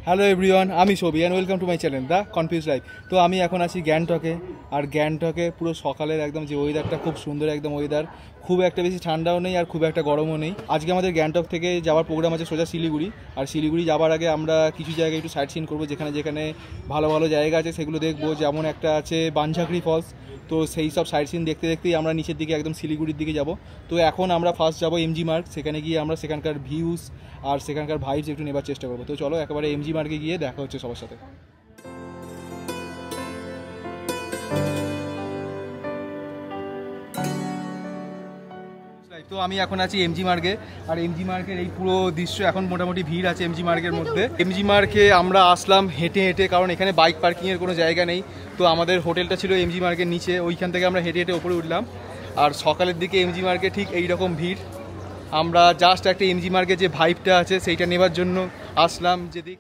Hello everyone, আমি ছবি and welcome to my channel the confuse life. তো আমি এখন আছি গ্যাংটকে। আর গ্যাংটকে পুরো সকালের একদম যে ওয়েদারটা খুব সুন্দর একদম ওয়েদার, খুব একটা বেশি ঠান্ডাও নেই আর খুব একটা গরমও নেই। আজকে আমাদের গ্যাংটক থেকে যাওয়ার প্রোগ্রাম আছে সোজা শিলিগুড়ি। আর শিলিগুড়ি যাওয়ার আগে আমরা কিছু জায়গায় একটু সাইট সিন করবো, যেখানে যেখানে ভালো ভালো জায়গা আছে সেগুলো দেখবো। যেমন একটা আছে বানঝাকড়ি ফলস, তো সেই সব সাইট সিন দেখতে দেখতেই আমরা নিচের দিকে একদম শিলিগুড়ির দিকে যাব। তো এখন আমরা ফার্স্ট যাবো এমজি মার্গ, সেখানে গিয়ে আমরা সেখানকার ভিউজ আর সেখানকার ভাইবস একটু নেবার চেষ্টা করবো। তো চলো একেবারে এমজি মার্গে গিয়ে দেখা হচ্ছে সবার সাথে। তো আমি এখন আছি এমজি মার্গে, আর এমজি মার্গের এই পুরো দৃশ্য এখন মোটামুটি ভিড় আছে এমজি মার্গের মধ্যে। এমজি মার্গে আমরা আসলাম হেঁটে হেঁটে, কারণ এখানে বাইক পার্কিংয়ের কোনো জায়গা নেই। তো আমাদের হোটেলটা ছিল এমজি মার্গের নিচে, ওইখান থেকে আমরা হেঁটে হেঁটে ওপরে উঠলাম। আর সকালের দিকে এমজি মার্গে ঠিক এই রকম ভিড়। আমরা জাস্ট একটা এমজি মার্গে যে ভাইবটা আছে সেইটা নেবার জন্য আসলাম। যেদিক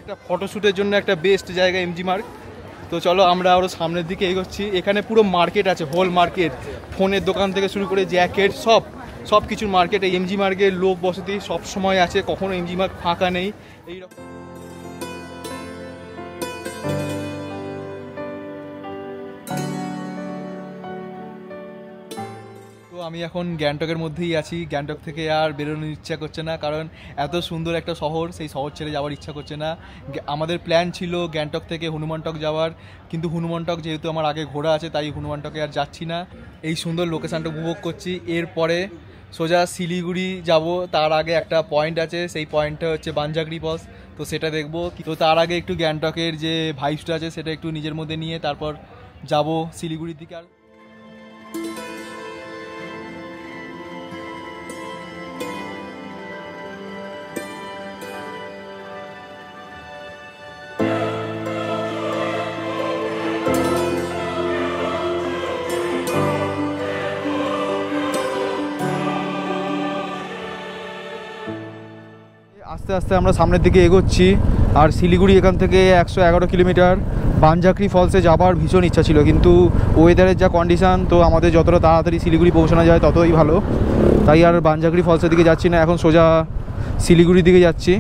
একটা ফটোশ্যুটের জন্য একটা বেস্ট জায়গা এমজি মার্গ। তো চলো আমরা আরও সামনের দিকে এগোচ্ছি। এখানে পুরো মার্কেট আছে, হোল মার্কেট, ফোনের দোকান থেকে শুরু করে জ্যাকেট, সব কিছুর মার্কেট। এই এমজি মার্গের লোক বসতি সব সময় আছে, কখনো এমজি মার্গ ফাঁকা নেই এইরকম। তো আমি এখন গ্যাংটকের মধ্যেই আছি। গ্যাংটক থেকে আর বেরোনোর ইচ্ছা করছে না, কারণ এত সুন্দর একটা শহর, সেই শহর ছেড়ে যাওয়ার ইচ্ছা করছে না। আমাদের প্ল্যান ছিল গ্যাংটক থেকে হনুমানটক যাওয়ার, কিন্তু হনুমানটক যেহেতু আমার আগে ঘোরা আছে তাই হনুমানটকে আর যাচ্ছি না। এই সুন্দর লোকেশানটা উপভোগ করছি। এরপরে সোজা শিলিগুড়ি যাব। তার আগে একটা পয়েন্ট আছে, সেই পয়েন্টটা হচ্ছে বানঝাকড়ি ফলস, তো সেটা দেখবো। তো তার আগে একটু গ্যাংটকের যে ভাইবসটা আছে সেটা একটু নিজের মধ্যে নিয়ে তারপর যাব শিলিগুড়ির দিকে। আর আস্তে আস্তে আমরা সামনের দিকে এগোচ্ছি। আর শিলিগুড়ি এখান থেকে 111 কিলোমিটার। বানঝাকড়ি ফলসে যাবার ভীষণ ইচ্ছা ছিল, কিন্তু ওয়েদারের যা কন্ডিশান, তো আমাদের যতটা তাড়াতাড়ি শিলিগুড়ি পৌঁছানো যায় ততই ভালো। তাই আর বানঝাকড়ি ফলসের দিকে যাচ্ছি না, এখন সোজা শিলিগুড়ির দিকে যাচ্ছি।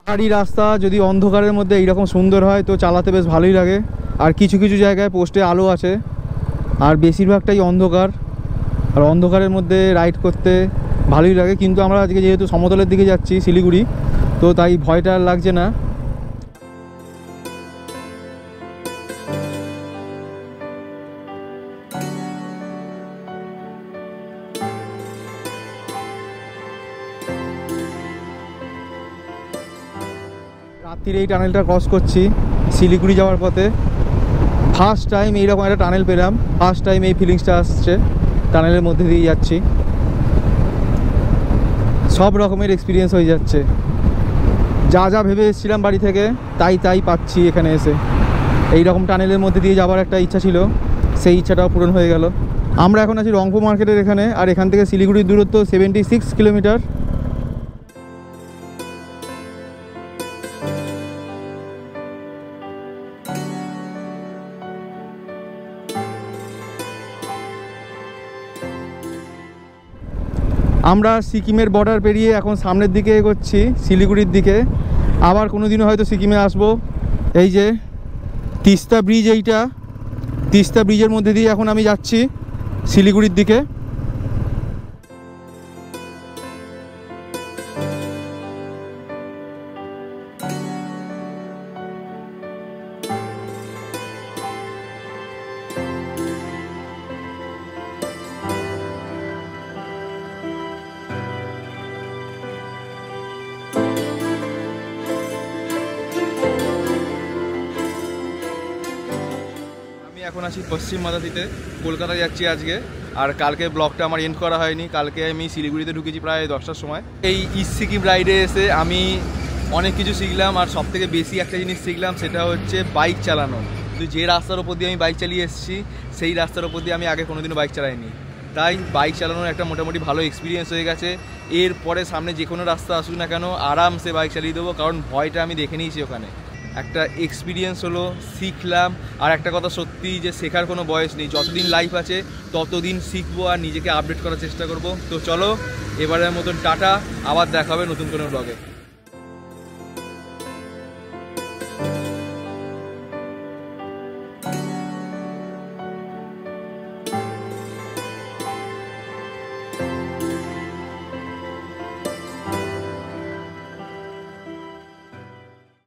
পাহাড়ি রাস্তা যদি অন্ধকারের মধ্যে এইরকম সুন্দর হয় তো চালাতে বেশ ভালোই লাগে। আর কিছু কিছু জায়গায় পোস্টে আলো আছে, আর বেশিরভাগটাই অন্ধকার। আর অন্ধকারের মধ্যে রাইড করতে ভালোই লাগে, কিন্তু আমরা আজকে যেহেতু সমতলের দিকে যাচ্ছি শিলিগুড়ি, তো তাই ভয়টা আর লাগছে না। রাত্রির এই টানেলটা ক্রস করছি শিলিগুড়ি যাওয়ার পথে। ফার্স্ট টাইম এইরকম একটা টানেল পেলাম, ফার্স্ট টাইম এই ফিলিংসটা আসছে, টানেলের মধ্যে দিয়ে যাচ্ছি। সব রকমের এক্সপিরিয়েন্স হয়ে যাচ্ছে, যা যা ভেবে এসেছিলাম বাড়ি থেকে তাই তাই পাচ্ছি এখানে এসে। এই রকম টানেলের মধ্যে দিয়ে যাওয়ার একটা ইচ্ছা ছিল, সেই ইচ্ছাটাও পূরণ হয়ে গেল। আমরা এখন আছি রংপুর মার্কেটের এখানে, আর এখান থেকে শিলিগুড়ির দূরত্ব 76 কিলোমিটার। আমরা সিকিমের বর্ডার পেরিয়ে এখন সামনের দিকে এগোচ্ছি শিলিগুড়ির দিকে। আবার কোনো দিনও হয়তো সিকিমে আসবো। এই যে তিস্তা ব্রিজ, এইটা তিস্তা ব্রিজের মধ্যে দিয়ে এখন আমি যাচ্ছি শিলিগুড়ির দিকে। এখন আছি পশ্চিম মাদাতিতে, কলকাতা যাচ্ছি আজকে। আর কালকে ব্লগটা আমার এন্ড করা হয়নি, কালকে আমি শিলিগুড়িতে ঢুকেছি প্রায় 10টার সময়। এই ইস্ট সিকিম রাইডে এসে আমি অনেক কিছু শিখলাম, আর সব থেকে বেশি একটা জিনিস শিখলাম, সেটা হচ্ছে বাইক চালানো। কিন্তু যে রাস্তার ওপর দিয়ে আমি বাইক চালিয়ে এসেছি সেই রাস্তার ওপর দিয়ে আমি আগে কোনোদিনও বাইক চালাইনি, তাই বাইক চালানোর একটা মোটামুটি ভালো এক্সপিরিয়েন্স হয়ে গেছে। এরপরে সামনে যে কোনো রাস্তা আসুক না কেন আরামসে বাইক চালিয়ে দেবো, কারণ ভয়টা আমি দেখে নিয়েছি ওখানে। একটা এক্সপিরিয়েন্স হলো, শিখলাম। আর একটা কথা সত্যি যে শেখার কোনো বয়স নেই, যতদিন লাইফ আছে ততদিন শিখবো আর নিজেকে আপডেট করার চেষ্টা করব। তো চলো এবারের মতন টাটা, আবার দেখা হবে নতুন কোনো ব্লগে।